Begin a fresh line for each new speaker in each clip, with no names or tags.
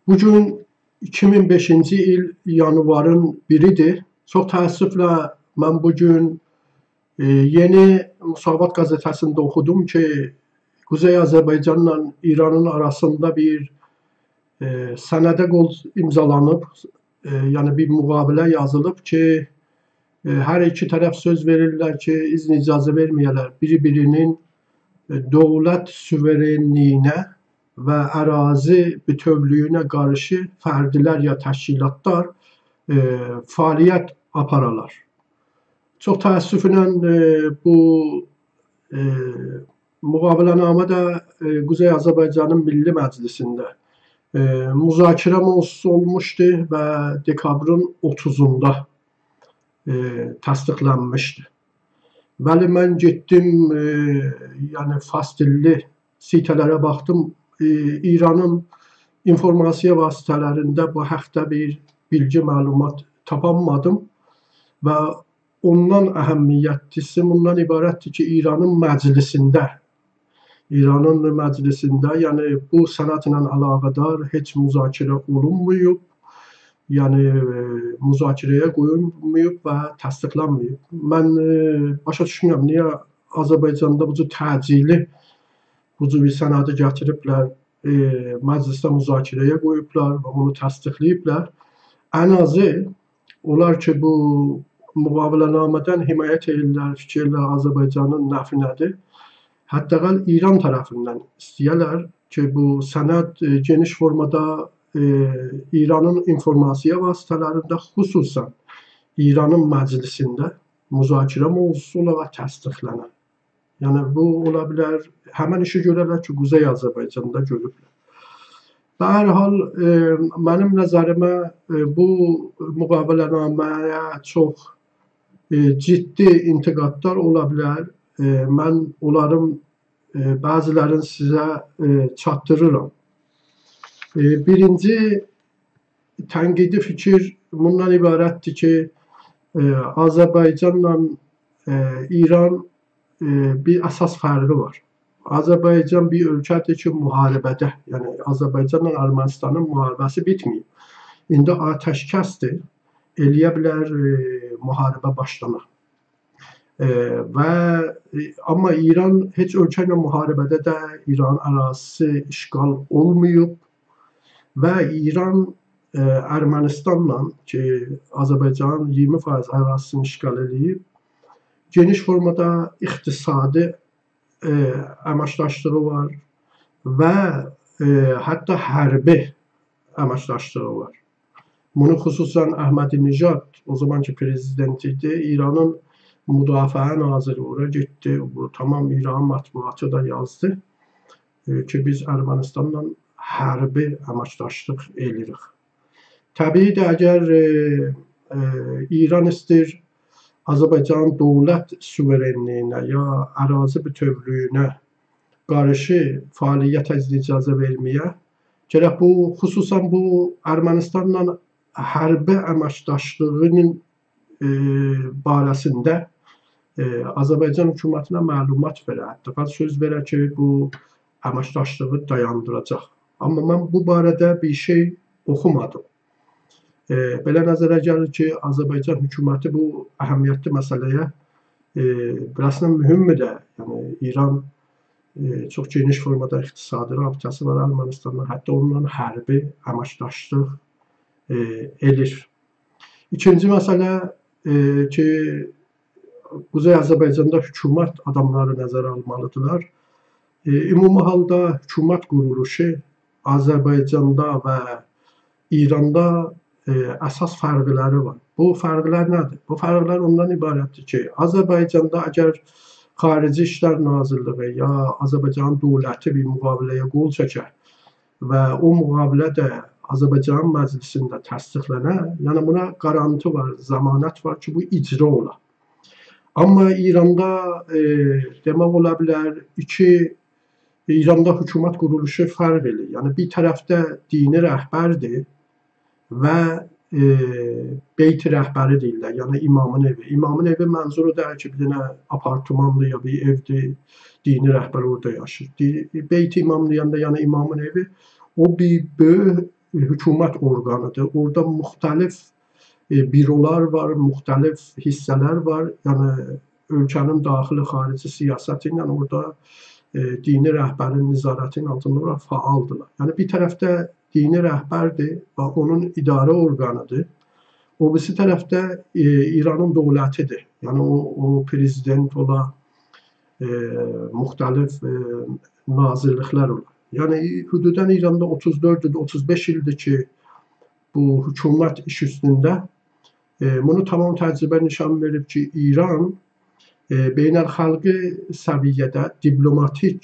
Bugün 2005-ci il yanvarın 1-idir. Çox təəssüflə mən bugün Yeni Müsavat qəzetəsində oxudum ki, Quzey Azərbaycanla İranın arasında bir sənədə qol imzalanıb, yəni bir müqavilə yazılıb ki, hər iki tərəf söz verirlər ki, izin icazə verməyərlər bir-birinin dövlət suverenliyinə və ərazi bütövlüyünə qarşı fərdilər ya təşkilatlar fəaliyyət aparalar. Çox təəssüflə bu müqavilənamə də Quzey Azərbaycanın Milli Məclisində müzakirə mövzusu olmuşdu və dekabrın 30-unda təsdiqlənmişdi. Bəli, mən getdim, yəni fars dilli sitələrə baxdım. İranın informasiya vasitələrində bu haqda bir bilgi, məlumat tapanmadım və ondan əhəmiyyətlisi bundan ibarətdir ki, İranın məclisində, yəni bu sənədlə əlaqədar heç müzakirə olunmayıb, yəni müzakirəyə qoyulmayıb və təsdiqlənməyib. Mən başa düşmürəm, niyə Azərbaycanda bu cür təcili bu cür bir sənədi gətiriblər, məclisdə müzakirəyə qoyublar və onu təsdiqləyiblər. Ən azı onlar ki, bu müqavilənamədən himayət edirlər, fikirlə Azərbaycanın nəfinədir. Hətta İran tərəfindən istəyirlər ki, bu sənəd geniş formada İranın informasiya vasitələrində, xüsusən İranın məclisində müzakirə mövzusu ola və təsdiqlənə. Yəni bu ola bilər, həmən işi görərlər ki, Quzey Azərbaycanda görüblər. Və hər hal, mənim nəzərimə bu müqavilənaməyə çox ciddi intiqadlar ola bilər. Mən onların bəzilərini sizə çatdırıram. Birinci tənqidi fikir bundan ibarətdir ki, Azərbaycanla İran bir əsas fərqi var. Azərbaycan bir ölkədir ki, müharibədə, yəni Azərbaycanla Ermənistanın müharibəsi bitməyib. İndi atəşkəsdir, eləyə bilər müharibə başlamaq. Amma İran heç ölkə ilə müharibədə də İran ərazisi işğal olmayıb və İran Ermənistanla ki, Azərbaycanın 20% ərazisini işğal edib, geniş formada iqtisadi əməkdaşlığı var və hətta hərbi əməkdaşlığı var. Bunu xüsusən Əhmədinəcad, o zamanki prezident idi, İranın müdafiə naziri oraya getdi. Bu tamam İran mətbuatı da yazdı ki, biz Ermənistanla hərbi əməkdaşlıq edirik. Təbii əgər İran istəyir Azərbaycanın dövlət suverenliyinə ya ərazi bütövlüyünə qarşı fəaliyyətə icazə verməyə, gərək bu, xüsusən bu Ermənistanla hərbi əməkdaşlığının barəsində Azərbaycan hökumətinə məlumat verər. Hətta söz verər ki, bu əməkdaşlığı dayandıracaq. Amma mən bu barədə bir şey oxumadım. Belə nəzərə gəlir ki, Azərbaycan hökuməti bu əhəmiyyətli məsələyə birəsinə mühümdür də. Yəni, İran çox geniş formada iqtisadi rabitəsi var Ermənistanla, hətta onunla hərbi əməkdaşlıq edir. İkinci məsələ ki, Quzey Azərbaycanda hökumət adamları nəzərə almalıdırlar. Ümumi halda hökumət quruluşu Azərbaycanda və İranda əsas fərqləri var. Bu fərqlər nədir? Bu fərqlər ondan ibarətdir ki, Azərbaycanda əgər Xarici İşlər Nazirliyi ya Azərbaycanın dövləti bir müqaviləyə qol çəkər və o müqavilə də Azərbaycan məclisində təsdiqlənə, yəni buna qaranti var, zəmanət var ki, bu icra olar. Amma İranda demək ola bilər İranda hökumət quruluşu fərq edir. Yəni bir tərəfdə dini rəhbərdir və beyti rəhbəri deyirlər, yəni imamın evi. İmamın evi mənzuru deyil ki, bir dənə apartmandır ya bir evdir, dini rəhbər orada yaşayır. Beyti imam deyəndə, yəni imamın evi, o bir böyük hökumət orqanıdır. Orada müxtəlif bürolar var, müxtəlif hissələr var. Yəni ölkənin daxili xarici siyasəti ilə orada dini rəhbərin nəzarətinin altında olaraq fəaldırlar. Yəni bir tərəfdə dini rəhbərdir və onun idarə orqanıdır. O birisi tərəfdə İranın dövlətidir. Yəni o prezident ola, müxtəlif nazirliklər ola. Yəni hüdudən İranda 34 ildir, 35 ildir ki, bu hökumət iş üstündə. Bunu tamam təcrübə nişan verib ki, İran beynəlxalqi səviyyədə diplomatik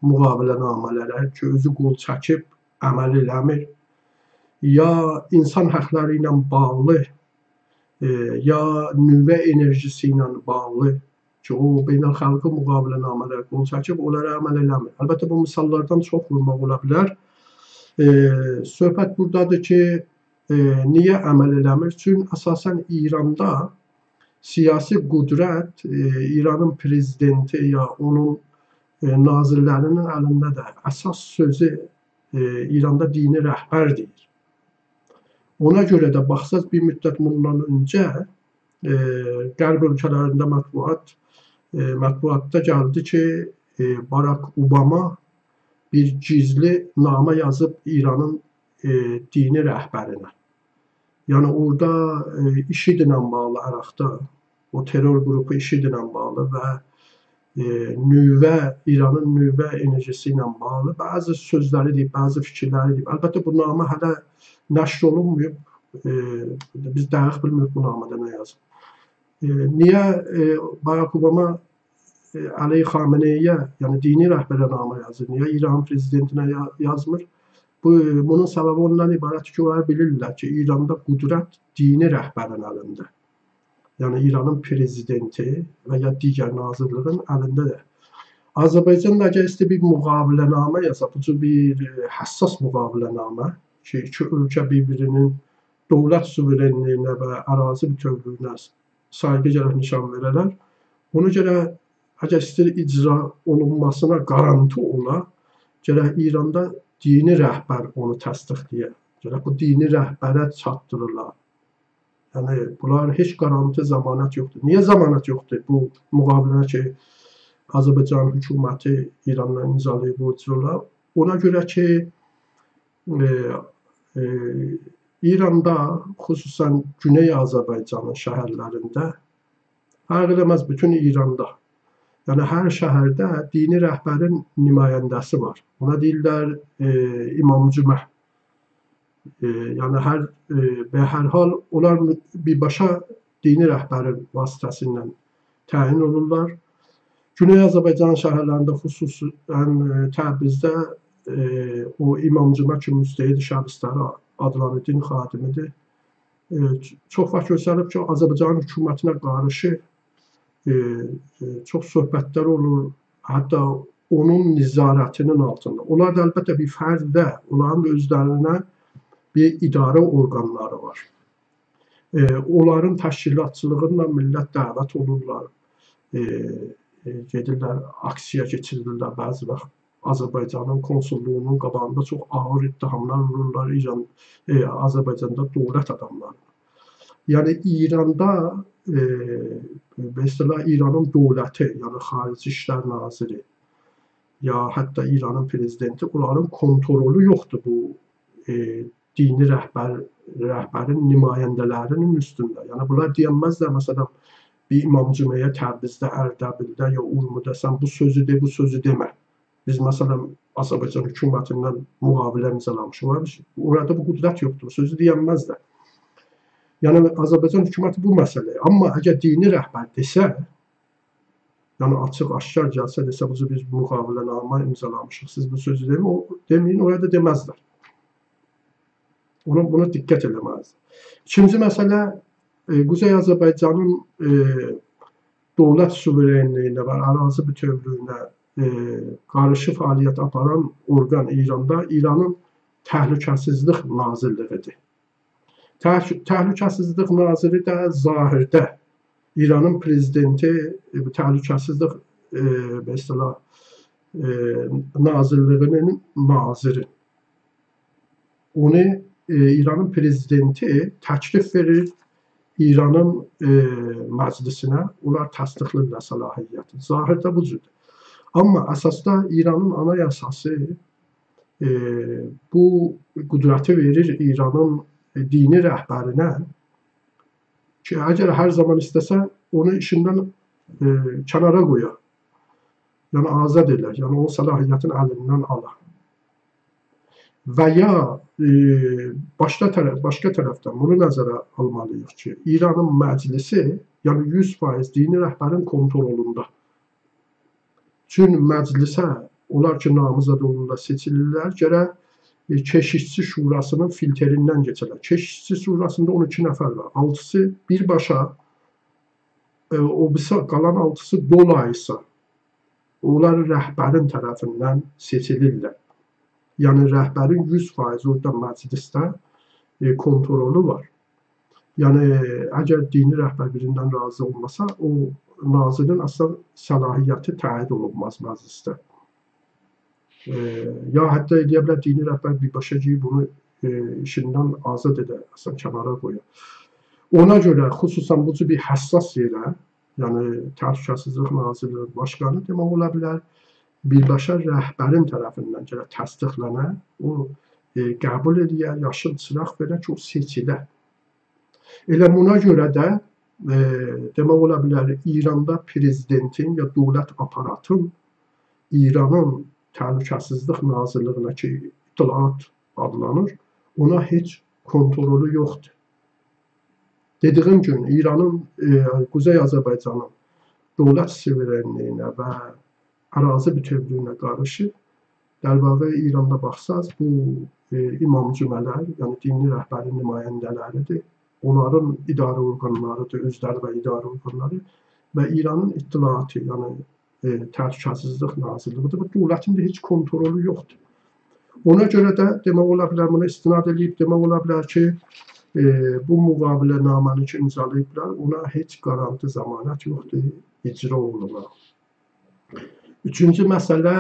müqavilənamələrə ki, özü qol çəkib əməl eləmir, ya insan hüquqları ilə bağlı, ya nüvə enerjisi ilə bağlı ki, o beynəlxalqi müqavilənamələrə qol çəkib, onlara əməl eləmir. Əlbəttə, bu misallardan çox vurmaq ola bilər. Söhbət buradadır ki, niyə əməl eləmir? Çünki əsasən İranda siyasi qüdrət İranın prezidenti ya onun nazirlərinin əlində də əsas sözü İranda dini rəhbər deyir. Ona görə də baxsaz bir müddət bundan öncə qərb ölkələrində mətbuatda gəldi ki, Barack Obama bir gizli namə yazıb İranın dini rəhbərinə. Yəni orada IŞİD ilə bağlı Əraqda, o terror qrupu IŞİD ilə bağlı və İranın nüvə enerjisi ilə bağlı bəzi sözləri deyib, bəzi fikirləri deyib. Əlbəttə bu namə hələ nəşr olunmayıb. Biz dəqiq bilmirik bu namədə nə yazıb. Niyə Barack Obama Əli Xameneiyə, yəni dini rəhbərə namə yazır? Niyə İran prezidentinə yazmır? Bunun səbəbi ondan ibarət ki, onlar bilirlər ki, İranda qüdrət dini rəhbərin əlində. Yəni İranın prezidenti və ya digər nazirliyin əlindədir. Azərbaycan da əgər istəyir bir müqavilənamə yazsa, bu bir həssas müqavilənamə ki, iki ölkə bir-birinin dövlət suverenliyinə və ərazi bütövlüyünə sayğı gərək nişan verərlər. Ona görə əgər istəyir icra olunmasına qaranti ola, gərək İranda dini rəhbər onu təsdiqləyir. Gərək bu dini rəhbərə çatdırırlar. Yəni bunlar heç qaranti zəmanət yoxdur. Niyə zəmanət yoxdur? Bu müqavilələr ki, Azərbaycan hökuməti İranla imzalayıb bu icralar. Ona görə ki, İranda, xüsusən Güney Azərbaycanın şəhərlərində, fərq eləməz bütün İranda, yəni hər şəhərdə dini rəhbərin nümayəndəsi var. Ona deyirlər imam-cümə. Yəni hər hal onlar birbaşa dini rəhbərin vasitəsilə təyin olurlar. Güney Azərbaycan şəhərlərində, xüsusən Təbrizdə o imam-cümə kimi müstəqil şəxsləri adlanır, din xadimidir. Çox vaxt göstərib ki, Azərbaycan hökumətinə qarşı çox söhbətlər olur, hətta onun nəzarətinin altında. Onlar da əlbəttə bir fərddə, onların da özlərinə bir idarə orqanları var. Onların təşkilatçılığından millət dəvət olurlar, gedirlər, aksiya keçirirlər bəzi vaxt. Azərbaycanın konsulluğunun qabağında çox ağır ittihamlar vururlar Azərbaycanda dövlət adamlarına. Yəni İranda mesela İranın dövləti, yəni Xarici İşlər Naziri ya hətta İranın prezidenti, onların kontrolü yoxdur bu dini rəhbərin nümayəndələrinin üstündə. Yəni bunlar deyənməzlər, məsələn, bir imam-cüməyə Təbrizdə, Ərdəbildə ya Urmuda sən bu sözü de, bu sözü demə. Biz məsələn Azərbaycan hökumətindən müqavilə imzalamışıq. Orada bu qüdrət yoxdur, sözü deyənməzlər. Yəni Azərbaycan hökuməti bu məsələyə, amma əgər dini rəhbər desə, yəni açıq-aşkar gəlsə desə, biz müqavilənamə imzalamışıq, siz bu sözü deməyin, orada deməzlər. Buna diqqət eləməlidir. İkinci məsələ, Quzey Azərbaycanın dövlət suverenliyinə və ərazi bütövlüyünə qarşı fəaliyyət aparan orqan İranda İranın Təhlükəsizlik Nazirliyidir. Təhlükəsizlik naziri də zahirdə İranın prezidenti təhlükəsizlik nazirliyinin naziri. Onu İranın prezidenti təklif verir İranın məclisinə, onlar təsdiqləyirlər səlahiyyəti. Zahirdə bu cürdür. Amma əsasda İranın anayasası bu qüdrəti verir İranın dini rəhbərinə ki, əgər hər zaman istəsə, onu işindən kənara qoyar. Yəni azad edər, yəni o səlahiyyətin əlindən alar. Və ya başqa tərəfdən bunu nəzərə almalıyıq ki, İranın məclisi, yəni 100% dini rəhbərin kontrolunda. Çünki məclisə onlar ki, namizəd olurlar, seçilirlər, gərək Keşikçi Şurasının filtrindən keçirlər. Keşikçi Şurasında 12 nəfər var. 6-sı birbaşa, o qalan 6-sı dolayısa, onlar rəhbərin tərəfindən seçilirlər. Yəni rəhbərin 100% orada məclisdə kontrolu var. Yəni əgər dini rəhbər birindən razı olmasa, o nazirin əsas səlahiyyəti təyin olunmaz məclisdə. Ya hətta deyə bilər dini rəhbər birbaşa ki, bunu işindən azad edər, əsas kənara qoyar. Ona görə xüsusən bu bir həssas yerə, yəni Təhlükəsizlik Nazirliyinin başqanı demək ola bilər, birbaşa rəhbərin tərəfindən gələ təsdiqlənə, o qəbul edir, yaşıl çıraq verər ki, o seçilə. Elə buna görə də demək ola bilər İranda prezidentin ya dövlət aparatın İranın Təhlükəsizlik Nazirliyinə ki, İttilaat adlanır, ona heç kontrolu yoxdur. Dediyim gün İranın Quzey Azərbaycanın dövlət suverenliyinə və ərazi bütövlüyünə qarşı dərvaqa İranda baxsaz, bu imam-cümələr, yəni dini rəhbərin nümayəndələridir. Onların idarə orqanlarıdır, özləri və idarə orqanları və İranın İttilaatı, yəni Təhlükəsizlik Nazirliyidir və dövlətin də heç kontrolu yoxdur. Ona görə də demək ola bilər, buna istinad edib, demək ola bilər ki, bu müqavilənaməni ki, imzalayıblar, ona heç garanti zəmanət yoxdur, icra olunur. Üçüncü məsələ,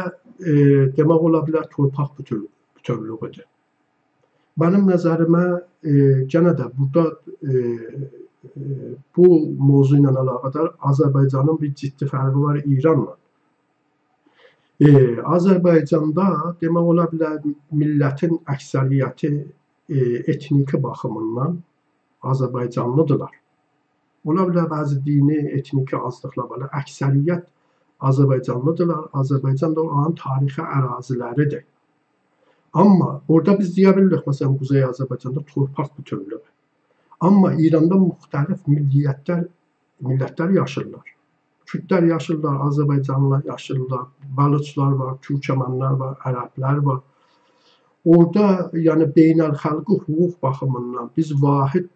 demək ola bilər, torpaq bütövlüğüdür. Mənim nəzərimə, gənə də burada bu mövzu ilə əlaqədar Azərbaycanın bir ciddi fərqi var İranla. Azərbaycanda demək ola bilər millətin əksəriyyəti etniki baxımından Azərbaycanlıdırlar. Ola bilər bəzi dini, etniki azlıqlar var. Əksəriyyət Azərbaycanlıdırlar. Azərbaycan da onların tarixi əraziləridir. Amma orada biz deyə bilirik, məsələn, Quzey Azərbaycanda torpaq bütövlüğü. Amma İranda müxtəlif millətlər yaşırlar. Kürdlər yaşırlar, Azərbaycanlılar yaşırlar, Balıçlar var, Türkməmənlər var, Ərəblər var. Orada yəni beynəlxalqi hüquq baxımından biz vahid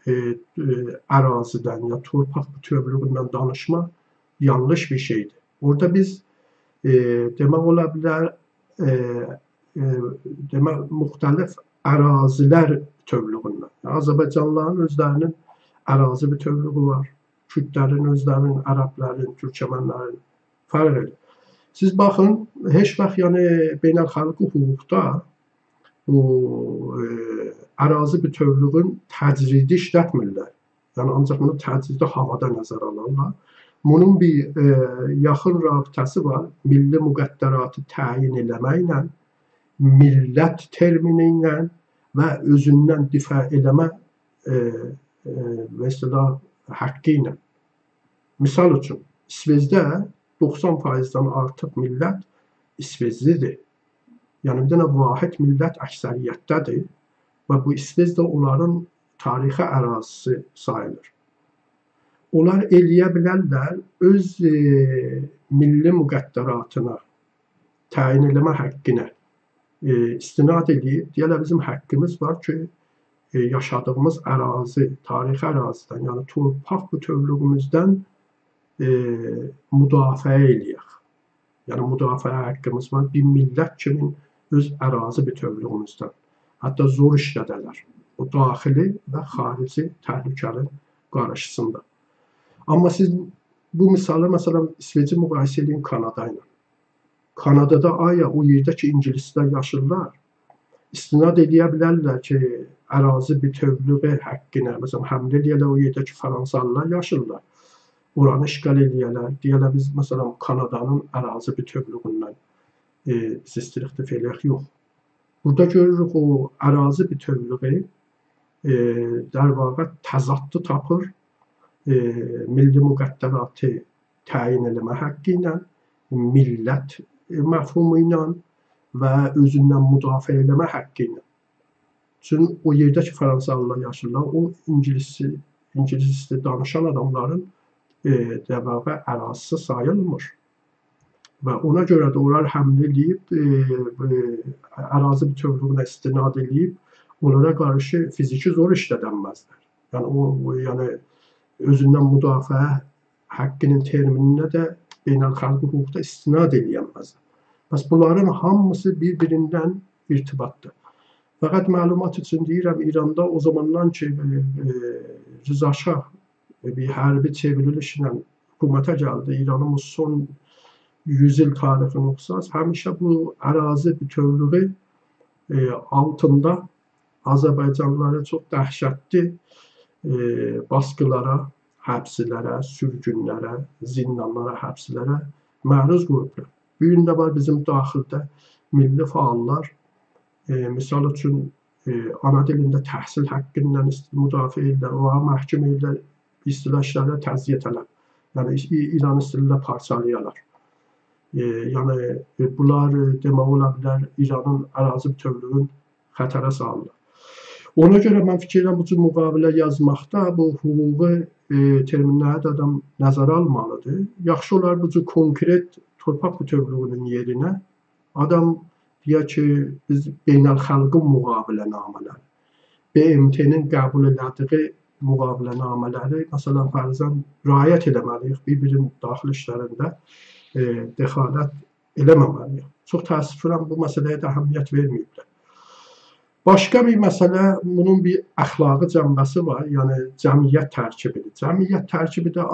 ərazidən ya torpaq bütövlüğündən danışmaq yanlış bir şeydir. Orada biz demək ola bilər demək müxtəlif ərazilər bütövlüğündən. Azərbaycanlıların özlərinin ərazi bütövlüğü var. Kürdlərin özlərinin, ərəblərin, türkməmənlərin fərq edir. Siz baxın, heç vaxt yəni beynəlxalqi hüquqda bu ərazi bütövlüğün təcridi işlətmirlər. Yəni ancaq bunu təcridi havada nəzərə alırlar. Bunun bir yaxın rabitəsi var. Milli müqəddəratı təyin eləməklə, millət termini ilə və özündən difa eləmə mesela haqqı ilə. Misal üçün, İsvezdə 90%-dən artıq millət İsvezlidir. Yəni bir dənə vahid millət əksəriyyətdədir və bu İsvezdə onların tarixi ərazisi sayılır. Onlar eləyə bilərlər öz milli müqəddəratına təyin eləmə haqqına istinad edib, deyələr bizim haqqımız var ki, yaşadığımız ərazi, tarixi ərazidən, yəni torpaq bütövlüyümüzdən müdafiə eləyək. Yəni müdafiə haqqımız var, bir millət kimin öz ərazi bütövlüyümüzdən. Hətta zor işlədələr. O daxili və xarici təhlükənin qarşısında. Amma siz bu misalı məsələn İsveci müqayisə edin Kanada ilə. Kanadada aya o yerdə ki ingilislər yaşırlar, istinad edə bilərlər ki, ərazi bütövlüyü haqqına, məsələn, həmlə eləyərlər o yerdə ki, Fransalılar yaşayırlar. Oranı işğal eləyərlər. Deyərlər biz məsələn Kanadanın ərazi bütövlüyündən biz istiqlal eləyək. Yox. Burada görürük o ərazi bütövlüyü در واقع təzadlı tapır milli müqəddəratı təyin eləmə haqqı ilə, millət məfhumu ilə və özündən müdafiə eləmə haqqı ilə. Çünki o yerdə ki, Fransalılar yaşayırlar, o ingiliscə danışan adamların در واقع ərazisi sayılmır. Və ona görə də onlar həmlə eləyib, ərazi bütövlüyünə istinad eləyib, onlara qarşı fiziki zor işlədənməzlər. Yəni özündən müdafiə haqqının termininə də beynəlxalqi hüquqda istinad eləyənməzlər. Bəs bunların hamısı bir-birindən irtibatdır. Fəqət məlumat üçün deyirəm, İranda o zamandan ki Rıza Şah bir hərbi çevrilişlə hökumətə gəldi, İranın son 100 il tarixini oxusaz, həmişə bu ərazi bütövlüyü altında Azərbaycanlıları çox dəhşətli baskılara, həbslərə, sürgünlərə, zindanlara, həbslərə məruz qoyublar. Bu gün də var bizim daxildə milli fəallar, misal üçün ana dilində təhsil haqqından müdafiə edirlər, olaraq məhkum edirlər, istilah işlərlə təzyiq edərlər. Yəni İran istilində parçalayarlar. Yəni bunlar demək ola bilər İranın ərazi bütövlüyünü xətərə salırlar. Ona görə mən fikirlərim bu cür müqavilə yazmaqda bu hüquqi terminləri də adam nəzərə almalıdır. Yaxşı olar bu cür konkret torpaq bütövlüyünün yerinə adam deyək ki, biz beynəlxalqi müqavilənamələri, BMT-nin qəbul elədiyi müqavilənamələri, məsələn, fərzən riayət eləməliyik, bir-birinin daxili işlərində dəxalət eləməməliyik. Çox təəssüfürəm bu məsələyə də əhəmiyyət verməyiblər. Başqa bir məsələ, bunun bir əxlaqi cəmbəsi var, yəni cəmiyyət tərkibidir. Cəmiyyət tərkibi də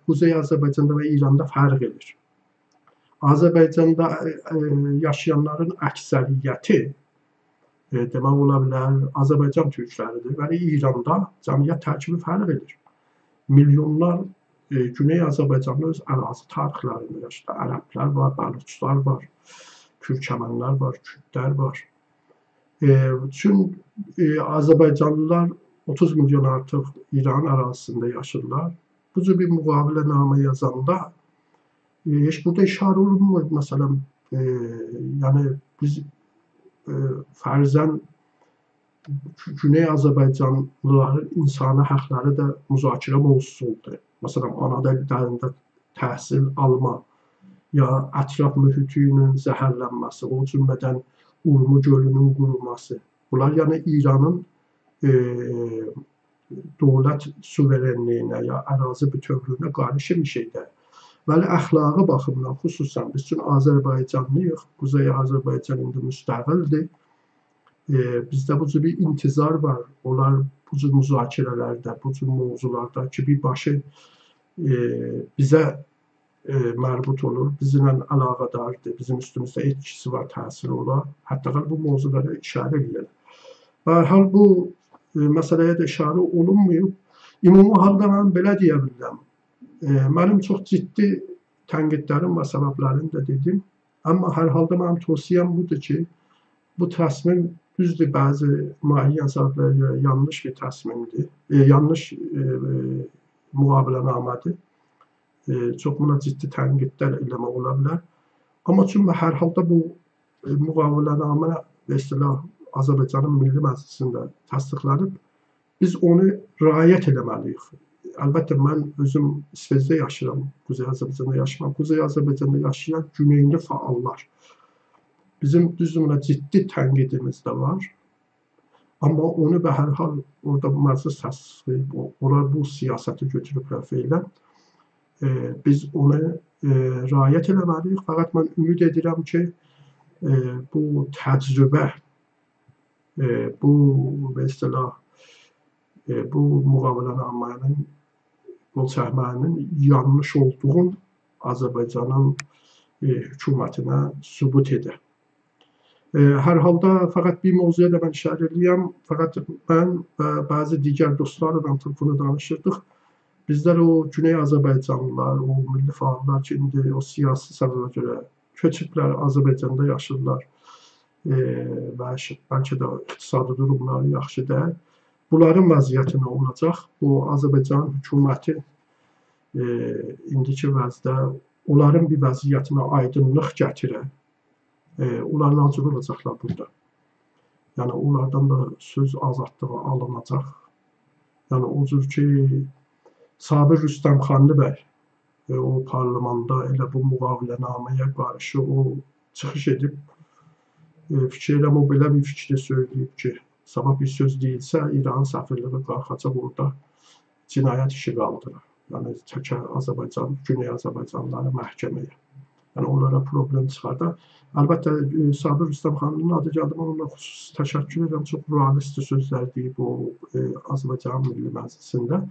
Quzey Azərbaycanda və İranda fərq edir. Azərbaycanda yaşayanların əksəriyyəti demək ola bilər Azərbaycan türkləridir. Yəni İranda cəmiyyət tərkibi fərq edir. Milyonlar Güney Azərbaycanda öz ərazi tarixlərində yaşayır. Ərəblər var, Bəluçlar var, Türkmənlər var, Kürdlər var. Çünki Azərbaycanlılar 30 milyon artıq İran ərazisində yaşayırlar. Bu cür bir müqavilənamə yazanda heç burada işarə olunmur. Məsələn, yəni biz fərzən Güney Azərbaycanlıların insani haqları da müzakirə mövzusudur. Məsələn, ana dillərində təhsil alma, ya ətraf mühitinin zəhərlənməsi, o cümlədən Urmu gölünün qurulması. Bunlar yəni İranın dövlət suverenliyinə ya ərazi bütövlüyünə qarşı bir şeydir. Bəli, əxlaqi baxımdan xüsusən biz üçün Azərbaycanlıyıq, Quzey Azərbaycan indi müstəqildir. Bizdə bu cür bir intizar var. Onlar bu cür müzakirələrdə, bu cür mövzularda ki, birbaşa bizə mərbut olur, bizimlə əlaqədardır, bizim üstümüzdə etkisi var, təsiri olar. Hətta bu mövzulara işarə edirlər. Bərhal bu məsələyə də işarə olunmayıb. Ümumi halda mən belə deyə bilirəm. Mənim çox ciddi tənqidlərim və səbəblərini də dedim. Amma hər halda mənim tövsiyəm budur ki, bu təsmin düzdür, bəzi müəyyən səbəblərə görə yanlış bir təsmindir, yanlış müqavilənamədir. Çox buna ciddi tənqidlər eləmək ola bilər. Amma çünki hər halda bu müqavilənamə və istilah Azərbaycanın Milli Məclisində təsdiqlənib, biz onu riayət eləməliyik. Əlbəttə, mən özüm İsveçdə yaşayıram, Quzey Azərbaycanda yaşamam. Quzey Azərbaycanda yaşayan güneyli fəallar. Bizim düzdür, ciddi tənqidimiz də var. Amma onu və hər hal orada məclis təsdiqləyib, onlar bu siyasəti götürüblər feylən. Biz onu riayət eləməliyik. Fəqət mən ümid edirəm ki, bu təcrübə, bu və istilah, bu müqavilənamənin, qolçəkməyinin yanlış olduğunu Azərbaycanın hökumətinə sübut edir. Hər halda fəqət bir mövzuya da mən işarə eləyəm. Fəqət mən və bəzi digər dostlarla bunu danışırdıq. Bizlər o Güney Azərbaycanlılar, o milli fəallar ki, indi o siyasi səbəbə görə köçüblər, Azərbaycanda yaşayırlar və bəlkə də iqtisadi durumları yaxşı deyil. Bunların vəziyyəti nə olacaq? Bu Azərbaycan hökuməti indiki vəzdə onların bir vəziyyətinə aydınlıq gətirə. Onlar nazir olacaqlar burada. Yəni onlardan da söz azadlığı alınacaq. Yəni o cür ki, Sabir Rüstəmxanlı bəy o parlamentdə elə bu müqavilənaməyə qarşı o çıxış edib, fikirlərim o belə bir fikri söyləyib ki, sabah bir söz deyilsə, İran səfirliyi qalxacaq orada cinayət işi qaldırır. Yəni təkə Azərbaycan, Güney Azərbaycanlıları məhkəməyə. Yəni onlara problem çıxardar. Əlbəttə Sabir Rüstəmxanlının adı gəldi, mən ona xüsusi təşəkkür edirəm. Çox realist sözlər deyib o Azərbaycan Milli Məclisində.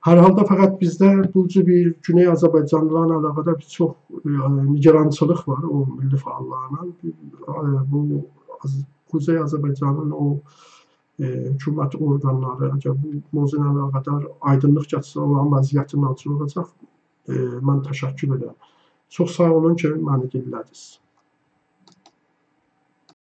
Hər halda fəqət bizdə bu cür bir Güney Azərbaycanlılarla əlaqədar bir çox nigarançılıq var o milli fəallarla. Bu Kuzey Azərbaycanın o hökumət orqanları əgər bu mövzu ilə əlaqədar aydınlıq gətirsə, olan vəziyyəti necə olacaq? Mən təşəkkür edirəm. Çox sağ olun ki, məni dinlədiniz.